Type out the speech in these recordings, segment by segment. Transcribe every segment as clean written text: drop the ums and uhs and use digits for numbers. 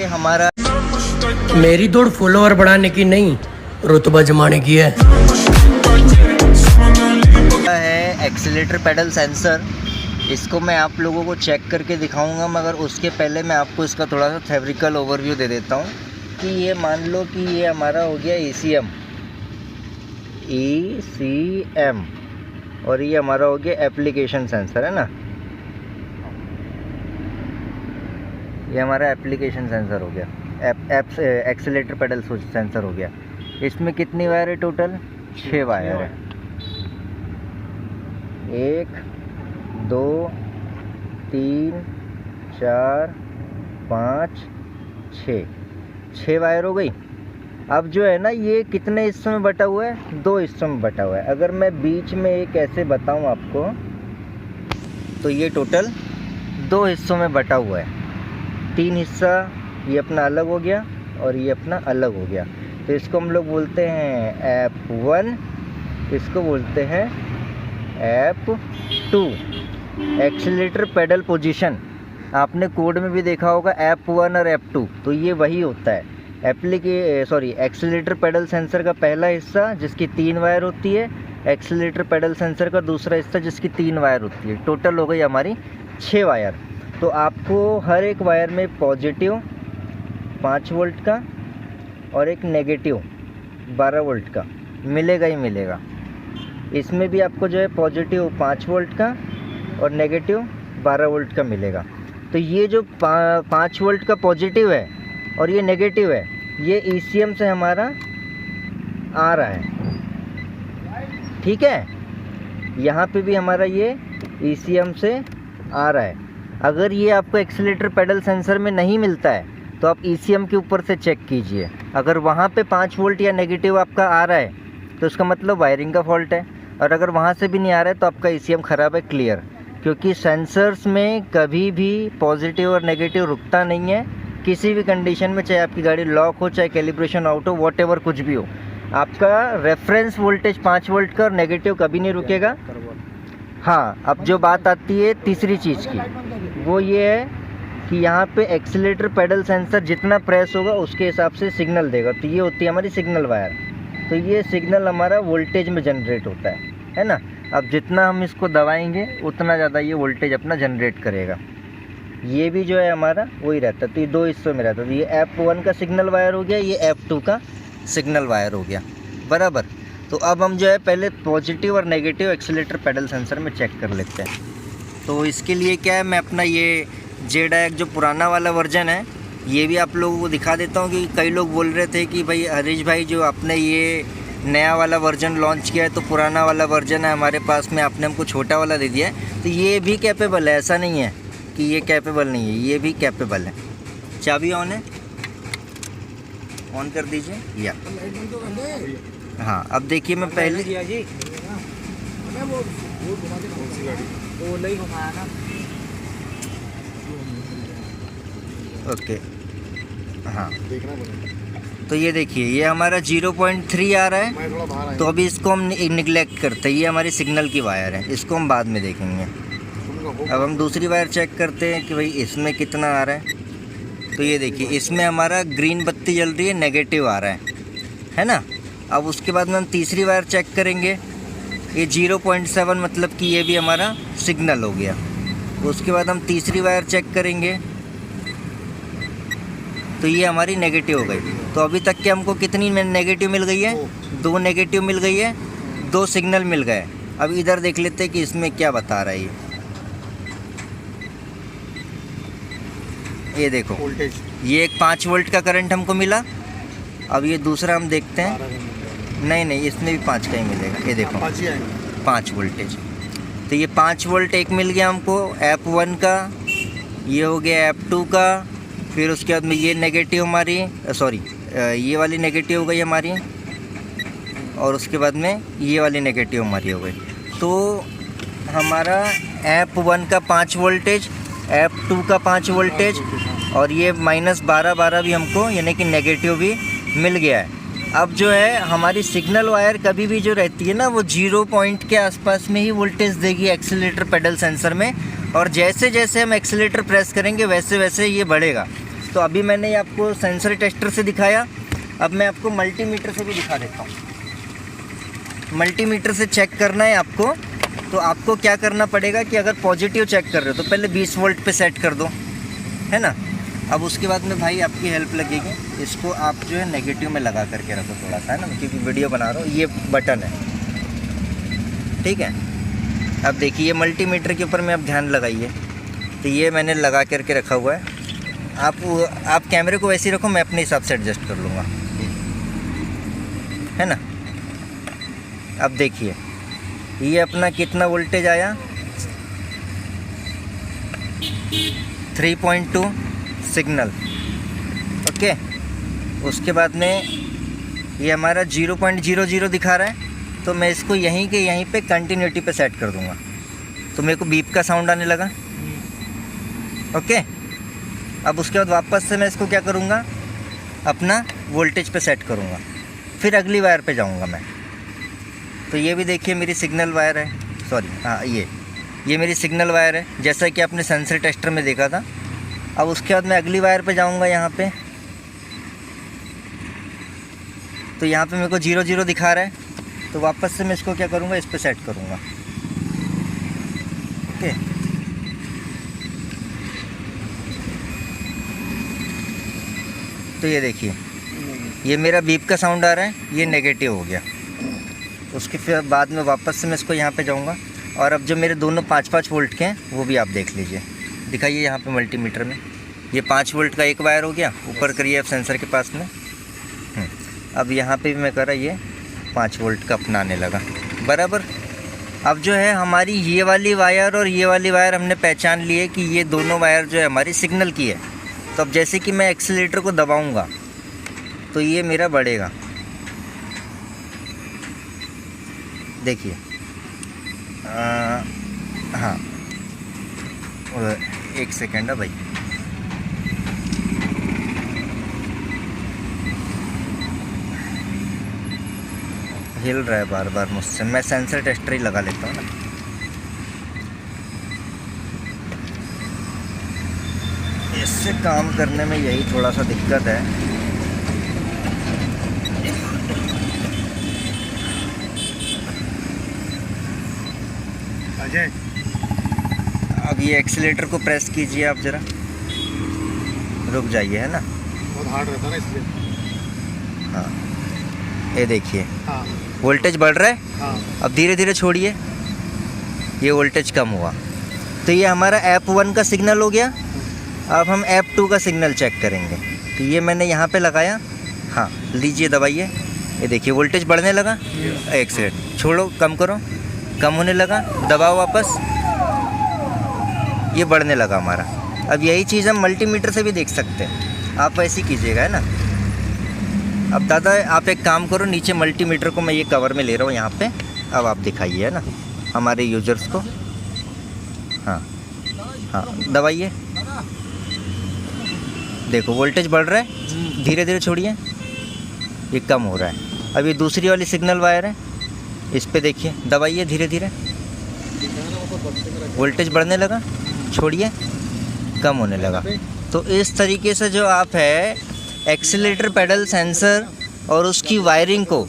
हमारा मेरी दौड़ फॉलोअर बढ़ाने की नहीं, रुतबा जमाने की है एक्सीलेटर पेडल सेंसर। इसको मैं आप लोगों को चेक करके दिखाऊंगा, मगर उसके पहले मैं आपको इसका थोड़ा सा थ्योरिटिकल ओवरव्यू दे देता हूँ कि ये मान लो कि ये हमारा हो गया ECM और ये हमारा हो गया एप्लीकेशन सेंसर, है ना। ये हमारा एप्लीकेशन सेंसर हो गया, एक्सीलेटर पेडल सेंसर हो गया। इसमें कितनी वायर है टोटल? 6 वायर है। 1 2 3 4 5 6 वायर हो गई। अब जो है ना, ये कितने हिस्सों में बटा हुआ है? 2 हिस्सों में बटा हुआ है। अगर मैं बीच में एक ऐसे बताऊं आपको, तो ये टोटल 2 हिस्सों में बटा हुआ है। 3 हिस्सा ये अपना अलग हो गया और ये अपना अलग हो गया। तो इसको हम लोग बोलते हैं F1, इसको बोलते हैं F2, एक्सीलेटर पेडल पोजीशन। आपने कोड में भी देखा होगा F1 और F2, तो ये वही होता है। एक्सीलेटर पेडल सेंसर का पहला हिस्सा जिसकी 3 वायर होती है, एक्सीलेटर पेडल सेंसर का दूसरा हिस्सा जिसकी 3 वायर होती है। टोटल हो गई हमारी 6 वायर। तो आपको हर एक वायर में पॉजिटिव 5 वोल्ट का और एक नेगेटिव 12 वोल्ट का मिलेगा ही मिलेगा। इसमें भी आपको जो है पॉजिटिव 5 वोल्ट का और नेगेटिव 12 वोल्ट का मिलेगा। तो ये जो 5 वोल्ट का पॉजिटिव है और ये नेगेटिव है, ये ECM से हमारा आ रहा है, ठीक है। यहाँ पे भी हमारा ये ECM से आ रहा है। अगर ये आपको एक्सीलेटर पेडल सेंसर में नहीं मिलता है तो आप ECM के ऊपर से चेक कीजिए। अगर वहाँ पे 5 वोल्ट या नेगेटिव आपका आ रहा है तो उसका मतलब वायरिंग का फॉल्ट है, और अगर वहाँ से भी नहीं आ रहा है तो आपका ECM ख़राब है, क्लियर। क्योंकि सेंसर्स में कभी भी पॉजिटिव और नेगेटिव रुकता नहीं है किसी भी कंडीशन में, चाहे आपकी गाड़ी लॉक हो, चाहे कैलिब्रेशन आउट हो, वॉटएवर कुछ भी हो। आपका रेफरेंस वोल्टेज 5 वोल्ट का और नेगेटिव कभी नहीं रुकेगा। हाँ, अब जो बात आती है तीसरी चीज़ की, वो ये है कि यहाँ पे एक्सीलेटर पेडल सेंसर जितना प्रेस होगा उसके हिसाब से सिग्नल देगा। तो ये होती है हमारी सिग्नल वायर। तो ये सिग्नल हमारा वोल्टेज में जनरेट होता है ना। अब जितना हम इसको दबाएंगे उतना ज़्यादा ये वोल्टेज अपना जनरेट करेगा। ये भी जो है हमारा वही रहता है। तो ये 2 हिस्सों में रहता है। तो ये F1 का सिग्नल वायर हो गया, ये F2 का सिग्नल वायर हो गया, बराबर। तो अब हम जो है पहले पॉजिटिव और नेगेटिव एक्सीलेटर पेडल सेंसर में चेक कर लेते हैं। तो इसके लिए क्या है, मैं अपना ये JDAC जो पुराना वाला वर्जन है ये भी आप लोगों को दिखा देता हूँ। कि कई लोग बोल रहे थे कि भाई हरीश भाई, जो आपने ये नया वाला वर्जन लॉन्च किया है तो पुराना वाला वर्जन है हमारे पास में, आपने हमको छोटा वाला दे दिया है। तो ये भी कैपेबल है, ऐसा नहीं है कि ये कैपेबल नहीं है, ये भी कैपेबल है। चाबी ऑन है, ऑन कर दीजिए या। हाँ, अब देखिए मैं पहले ओके, हाँ, तो ये देखिए ये हमारा 0.3 आ रहा है। तो अभी इसको हम निगलेक्ट करते हैं, ये हमारी सिग्नल की वायर है, इसको हम बाद में देखेंगे। अब हम दूसरी वायर चेक करते हैं कि भाई इसमें कितना आ रहा है। तो ये देखिए इसमें हमारा ग्रीन बत्ती जल रही है, नेगेटिव आ रहा है ना। अब उसके बाद में हम तीसरी वायर चेक करेंगे, ये 0.7 मतलब कि ये भी हमारा सिग्नल हो गया। उसके बाद हम तीसरी वायर चेक करेंगे तो ये हमारी नेगेटिव हो गई। तो अभी तक के हमको कितनी नेगेटिव मिल गई है? 2 नेगेटिव मिल गई है, 2 सिग्नल मिल गए। अब इधर देख लेते हैं कि इसमें क्या बता रहा है ये देखो वोल्टेज, ये एक 5 वोल्ट का करंट हमको मिला। अब ये दूसरा हम देखते हैं, नहीं इसमें भी 5 का ही मिलेगा। ये देखो 5 वोल्टेज। तो ये 5 वोल्ट एक मिल गया हमको F1 का, ये हो गया F2 का। फिर उसके बाद में ये नेगेटिव हमारी ये वाली नेगेटिव हो गई हमारी, और उसके बाद में ये वाली नेगेटिव हमारी हो गई। तो हमारा F1 का 5 वोल्टेज, F2 का 5 वोल्टेज और ये -12 भी हमको यानी कि नेगेटिव भी मिल गया है। अब जो है हमारी सिग्नल वायर कभी भी जो रहती है ना, वो 0 पॉइंट के आसपास में ही वोल्टेज देगी एक्सीलेटर पेडल सेंसर में। और जैसे जैसे हम एक्सीलेटर प्रेस करेंगे वैसे वैसे ये बढ़ेगा। तो अभी मैंने ये आपको सेंसर टेस्टर से दिखाया, अब मैं आपको मल्टीमीटर से भी दिखा देता हूँ। मल्टीमीटर से चेक करना है आपको, तो आपको क्या करना पड़ेगा कि अगर पॉजिटिव चेक कर रहे हो तो पहले 20 वोल्ट पे सेट कर दो, है ना। अब उसके बाद में भाई आपकी हेल्प लगेगी, इसको आप जो है नेगेटिव में लगा करके रखो थोड़ा सा, है ना, क्योंकि वीडियो बना रहा हूँ। ये बटन है, ठीक है। अब देखिए मल्टीमीटर के ऊपर में आप ध्यान लगाइए, तो ये मैंने लगा करके रखा हुआ है। आप कैमरे को वैसे ही रखो, मैं अपने हिसाब से एडजस्ट कर लूँगा, है ना। अब देखिए ये अपना कितना वोल्टेज आया, 3.2 सिग्नल, ओके। उसके बाद में ये हमारा 0.00 दिखा रहा है, तो मैं इसको यहीं के यहीं पे कंटिन्यूटी पे सेट कर दूंगा, तो मेरे को बीप का साउंड आने लगा, ओके। अब उसके बाद वापस से मैं इसको क्या करूँगा, अपना वोल्टेज पे सेट करूँगा, फिर अगली वायर पे जाऊँगा मैं। तो ये भी देखिए मेरी सिग्नल वायर है, सॉरी हाँ ये मेरी सिग्नल वायर है, जैसा कि आपने सेंसर टेस्टर में देखा था। अब उसके बाद मैं अगली वायर पे जाऊँगा यहाँ पे, तो यहाँ पे मेरे को 0 दिखा रहा है, तो वापस से मैं इसको क्या करूँगा, इस पे सेट करूँगा, ओके। तो ये देखिए ये मेरा बीप का साउंड आ रहा है, ये नेगेटिव हो गया। उसके फिर बाद में वापस से मैं इसको यहाँ पे जाऊँगा, और अब जो मेरे दोनों 5-5 वोल्ट के हैं वो भी आप देख लीजिए, दिखाइए यहाँ पे मल्टीमीटर में। ये 5 वोल्ट का एक वायर हो गया, ऊपर करिए आप सेंसर के पास में। अब यहाँ पे भी मैं कर रहा, ये 5 वोल्ट का अपना आने लगा, बराबर। अब जो है हमारी ये वाली वायर और ये वाली वायर हमने पहचान ली है कि ये दोनों वायर जो है हमारी सिग्नल की है। तो अब जैसे कि मैं एक्सीलेटर को दबाऊँगा तो ये मेरा बढ़ेगा, देखिए हाँ, एक सेकेंड है भाई, हिल रहा है बार बार मुझसे, मैं सेंसर टेस्टर ही लगा लेता हूँ ना। इससे काम करने में यही थोड़ा सा दिक्कत है। अब ये एक्सीलेटर को प्रेस कीजिए आप ज़रा, रुक जाइए, है ना, बहुत हार्ड रहता है ना इसलिए। हाँ ये देखिए, हाँ वोल्टेज बढ़ रहा है, हाँ। अब धीरे धीरे छोड़िए, ये वोल्टेज कम हुआ। तो ये हमारा ऐप 1 का सिग्नल हो गया। अब हम ऐप 2 का सिग्नल चेक करेंगे। तो ये मैंने यहाँ पे लगाया, हाँ लीजिए दबाइए, ये देखिए वोल्टेज बढ़ने लगा। एक सेकंड छोड़ो, कम करो, कम होने लगा, दबाओ वापस, ये बढ़ने लगा हमारा। अब यही चीज़ हम मल्टीमीटर से भी देख सकते हैं, आप वैसे ही कीजिएगा, है ना। अब दादा आप एक काम करो, नीचे मल्टीमीटर को मैं ये कवर में ले रहा हूँ यहाँ पे, अब आप दिखाइए, है ना, हमारे यूजर्स को। हाँ हाँ दबाइए, देखो वोल्टेज बढ़ रहा है, धीरे धीरे छोड़िए, ये कम हो रहा है। अब ये दूसरी वाली सिग्नल वायर है, इस पे देखिए, दबाइए धीरे धीरे, वोल्टेज बढ़ने लगा, छोड़िए, कम होने लगा। तो इस तरीके से जो आप है एक्सीलेटर पेडल सेंसर और उसकी वायरिंग को,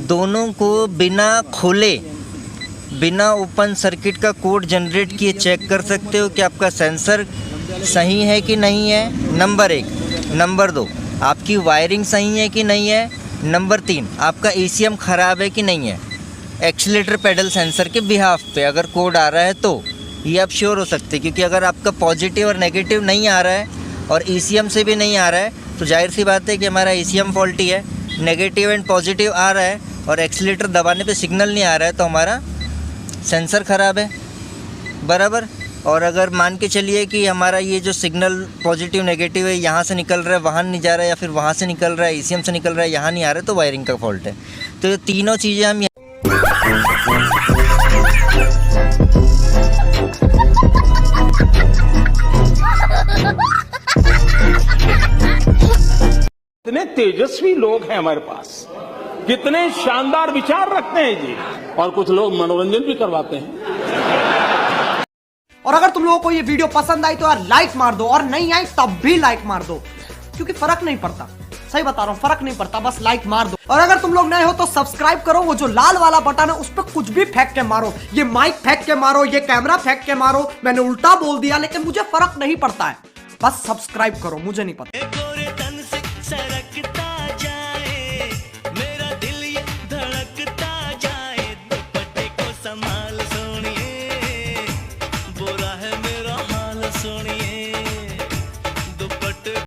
दोनों को बिना खोले, बिना ओपन सर्किट का कोड जनरेट किए चेक कर सकते हो कि आपका सेंसर सही है कि नहीं है, नंबर 1। नंबर 2, आपकी वायरिंग सही है कि नहीं है। नंबर 3, आपका ECM ख़राब है कि नहीं है। एक्सीलेटर पेडल सेंसर के बिहाफ पे अगर कोड आ रहा है तो ये आप श्योर हो सकते हैं, क्योंकि अगर आपका पॉजिटिव और नेगेटिव नहीं आ रहा है और ECM से भी नहीं आ रहा है, तो जाहिर सी बात है कि हमारा ECM फॉल्टी है। नेगेटिव एंड पॉजिटिव आ रहा है और एक्सीलेटर दबाने पे सिग्नल नहीं आ रहा है, तो हमारा सेंसर ख़राब है, बराबर। और अगर मान के चलिए कि हमारा ये जो सिग्नल पॉजिटिव नेगेटिव है, यहाँ से निकल रहा है वहाँ नहीं जा रहा है, या फिर वहाँ से निकल रहा है ECM से निकल रहा है यहाँ नहीं आ रहा है, तो वायरिंग का फॉल्ट है। तो ये तीनों चीज़ें हम कितने तेजस्वी लोग हैं हमारे पास, कितने शानदार विचार रखते हैं जी, और कुछ लोग मनोरंजन भी करवाते हैं। और अगर तुम लोगों को ये वीडियो पसंद आई तो यार लाइक मार दो, और नहीं आई तब भी लाइक मार दो। क्योंकि फर्क नहीं पड़ता, सही बता रहा हूं, फर्क नहीं पड़ता, बस लाइक मार दो। और अगर तुम लोग नए हो तो सब्सक्राइब करो, वो जो लाल वाला बटन है उस पर कुछ भी फेंक के मारो, ये माइक फेंक के मारो, ये कैमरा फेंक के मारो, मैंने उल्टा बोल दिया लेकिन मुझे फर्क नहीं पड़ता है, बस सब्सक्राइब करो, मुझे नहीं पता।